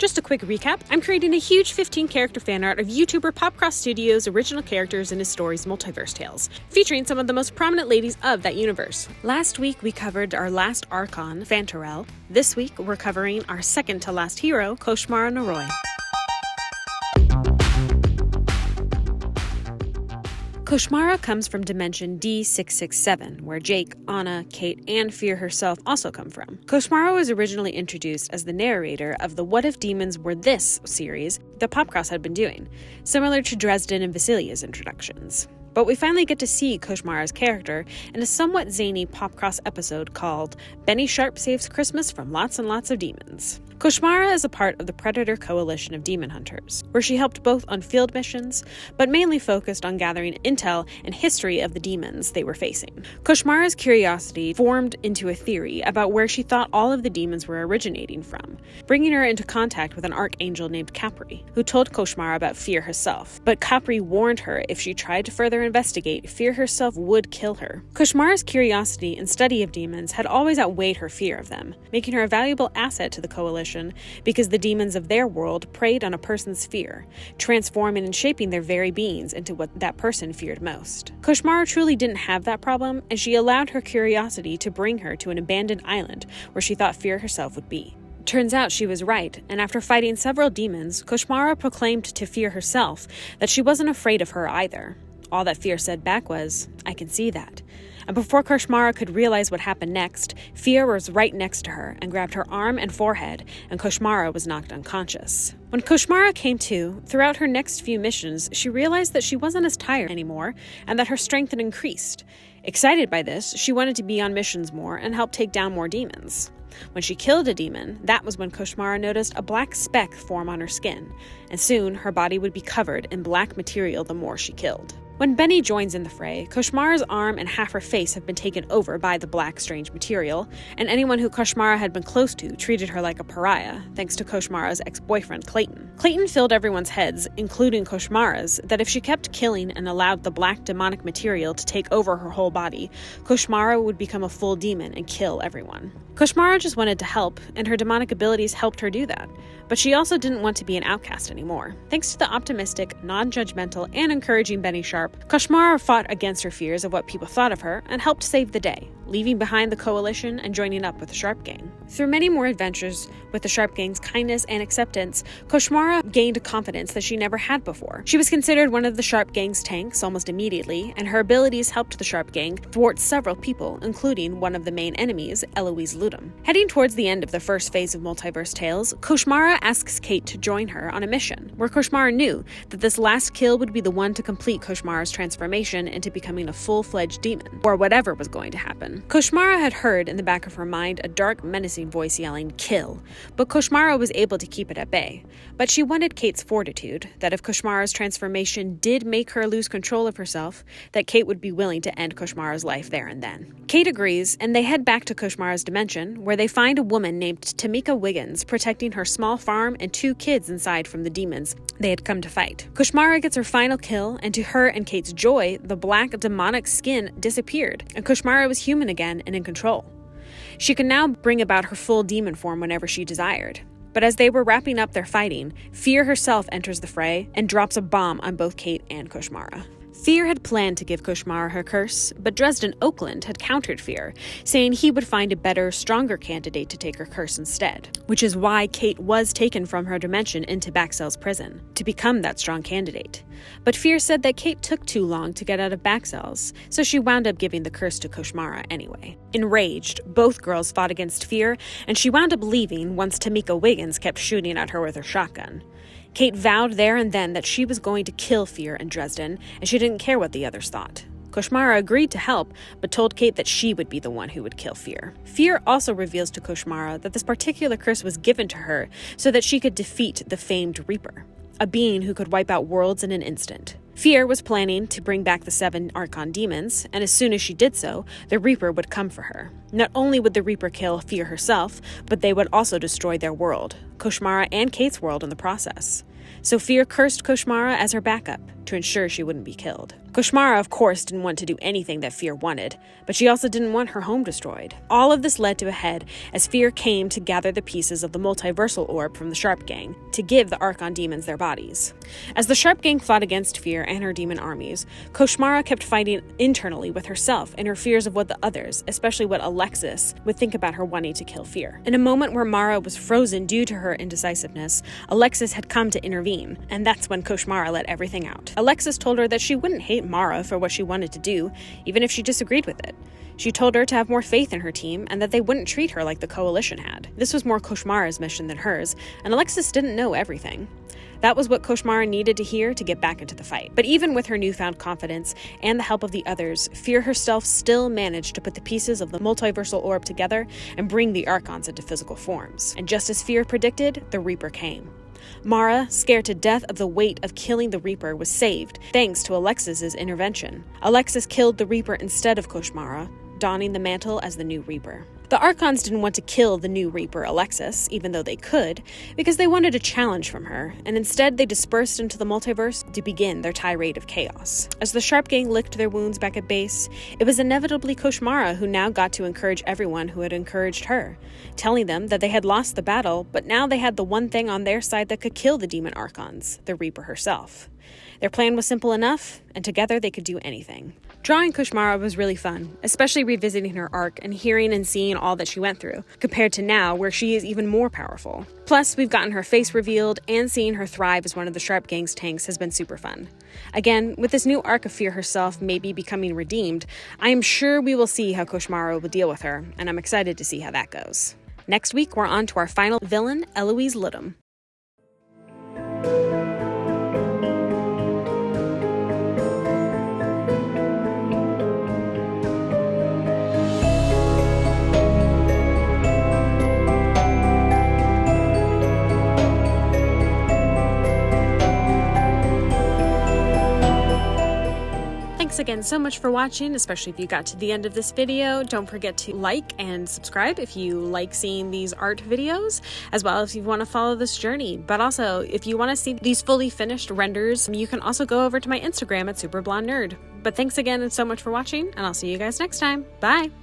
Just a quick recap, I'm creating a huge 15-character fan art of YouTuber PopCross Studios' original characters in his story's multiverse tales, featuring some of the most prominent ladies of that universe. Last week we covered our last Archon, Fantarel. This week we're covering our second-to-last hero, Coșmara Noroi. Coșmara comes from dimension D667, where Jake, Anna, Kate, and Fear herself also come from. Coșmara was originally introduced as the narrator of the What If Demons Were This series that PopCross had been doing, similar to Dresden and Vasilia's introductions. But we finally get to see Coșmara's character in a somewhat zany PopCross episode called Benny Sharp Saves Christmas from Lots and Lots of Demons. Coșmara is a part of the Predator Coalition of Demon Hunters, where she helped both on field missions, but mainly focused on gathering intel and history of the demons they were facing. Coșmara's curiosity formed into a theory about where she thought all of the demons were originating from, bringing her into contact with an archangel named Capri, who told Coșmara about Fear herself. But Capri warned her if she tried to further investigate, Fear herself would kill her. Coșmara's curiosity and study of demons had always outweighed her fear of them, making her a valuable asset to the Coalition because the demons of their world preyed on a person's fear, transforming and shaping their very beings into what that person feared most. Coșmara truly didn't have that problem, and she allowed her curiosity to bring her to an abandoned island where she thought Fear herself would be. Turns out she was right, and after fighting several demons, Coșmara proclaimed to Fear herself that she wasn't afraid of her either. All that Fear said back was, "I can see that." And before Coșmara could realize what happened next, Fear was right next to her and grabbed her arm and forehead, and Coșmara was knocked unconscious. When Coșmara came to, throughout her next few missions, she realized that she wasn't as tired anymore and that her strength had increased. Excited by this, she wanted to be on missions more and help take down more demons. When she killed a demon, that was when Coșmara noticed a black speck form on her skin, and soon her body would be covered in black material the more she killed. When Benny joins in the fray, Coșmara's arm and half her face have been taken over by the black strange material, and anyone who Coșmara had been close to treated her like a pariah, thanks to Coșmara's ex-boyfriend Clayton. Clayton filled everyone's heads, including Coșmara's, that if she kept killing and allowed the black demonic material to take over her whole body, Coșmara would become a full demon and kill everyone. Coșmara just wanted to help, and her demonic abilities helped her do that. But she also didn't want to be an outcast anymore. Thanks to the optimistic, non-judgmental, and encouraging Benny Sharp, Coșmara fought against her fears of what people thought of her and helped save the day, leaving behind the Coalition and joining up with the Sharp Gang. Through many more adventures with the Sharp Gang's kindness and acceptance, Coșmara gained a confidence that she never had before. She was considered one of the Sharp Gang's tanks almost immediately, and her abilities helped the Sharp Gang thwart several people, including one of the main enemies, Eloise Ludum. Heading towards the end of the first phase of Multiverse Tales, Coșmara asks Kate to join her on a mission, where Coșmara knew that this last kill would be the one to complete Coșmara's transformation into becoming a full-fledged demon, or whatever was going to happen. Coșmara had heard in the back of her mind a dark, menacing voice yelling, "Kill," but Coșmara was able to keep it at bay. But she wanted Kate's fortitude, that if Coșmara's transformation did make her lose control of herself, that Kate would be willing to end Coșmara's life there and then. Kate agrees, and they head back to Coșmara's dimension, where they find a woman named Tamika Wiggins protecting her small farm and 2 kids inside from the demons they had come to fight. Coșmara gets her final kill, and to her and Kate's joy, the black demonic skin disappeared, and Coșmara was human again and in control. She could now bring about her full demon form whenever she desired. But as they were wrapping up their fighting, Fear herself enters the fray and drops a bomb on both Kate and Coșmara. Fear had planned to give Coșmara her curse, but Dresden Oakland had countered Fear, saying he would find a better, stronger candidate to take her curse instead, which is why Kate was taken from her dimension into Baxel's prison, to become that strong candidate. But Fear said that Kate took too long to get out of Baxel's, so she wound up giving the curse to Coșmara anyway. Enraged, both girls fought against Fear, and she wound up leaving once Tamika Wiggins kept shooting at her with her shotgun. Kate vowed there and then that she was going to kill Fear and Dresden, and she didn't care what the others thought. Coșmara agreed to help, but told Kate that she would be the one who would kill Fear. Fear also reveals to Coșmara that this particular curse was given to her so that she could defeat the famed Reaper, a being who could wipe out worlds in an instant. Fear was planning to bring back the 7 Archon demons, and as soon as she did so, the Reaper would come for her. Not only would the Reaper kill Fear herself, but they would also destroy their world, Coșmara and Kate's world in the process. So Fear cursed Coșmara as her backup, to ensure she wouldn't be killed. Coșmara, of course, didn't want to do anything that Fear wanted, but she also didn't want her home destroyed. All of this led to a head as Fear came to gather the pieces of the multiversal orb from the Sharp Gang to give the Archon demons their bodies. As the Sharp Gang fought against Fear and her demon armies, Coșmara kept fighting internally with herself and her fears of what the others, especially what Alexis, would think about her wanting to kill Fear. In a moment where Mara was frozen due to her indecisiveness, Alexis had come to intervene, and that's when Coșmara let everything out. Alexis told her that she wouldn't hate Mara for what she wanted to do, even if she disagreed with it. She told her to have more faith in her team and that they wouldn't treat her like the Coalition had. This was more Coșmara's mission than hers, and Alexis didn't know everything. That was what Coșmara needed to hear to get back into the fight. But even with her newfound confidence and the help of the others, Fear herself still managed to put the pieces of the multiversal orb together and bring the Archons into physical forms. And just as Fear predicted, the Reaper came. Mara, scared to death of the weight of killing the Reaper, was saved thanks to Alexis's intervention. Alexis killed the Reaper instead of Coșmara, donning the mantle as the new Reaper. The Archons didn't want to kill the new Reaper, Alexis, even though they could, because they wanted a challenge from her, and instead they dispersed into the multiverse to begin their tirade of chaos. As the Sharp Gang licked their wounds back at base, it was inevitably Coșmara who now got to encourage everyone who had encouraged her, telling them that they had lost the battle, but now they had the one thing on their side that could kill the demon Archons, the Reaper herself. Their plan was simple enough, and together they could do anything. Drawing Coșmara was really fun, especially revisiting her arc and hearing and seeing all that she went through, compared to now where she is even more powerful. Plus, we've gotten her face revealed, and seeing her thrive as one of the Sharp Gang's tanks has been super fun. Again, with this new arc of Fear herself maybe becoming redeemed, I am sure we will see how Coșmara will deal with her, and I'm excited to see how that goes. Next week, we're on to our final villain, Eloise Ludum. Thanks again so much for watching, especially if you got to the end of this video. Don't forget to like and subscribe if you like seeing these art videos, as well as if you want to follow this journey. But also, if you want to see these fully finished renders, you can also go over to my Instagram at SuperBlondeNerd. But thanks again and so much for watching, and I'll see you guys next time. Bye!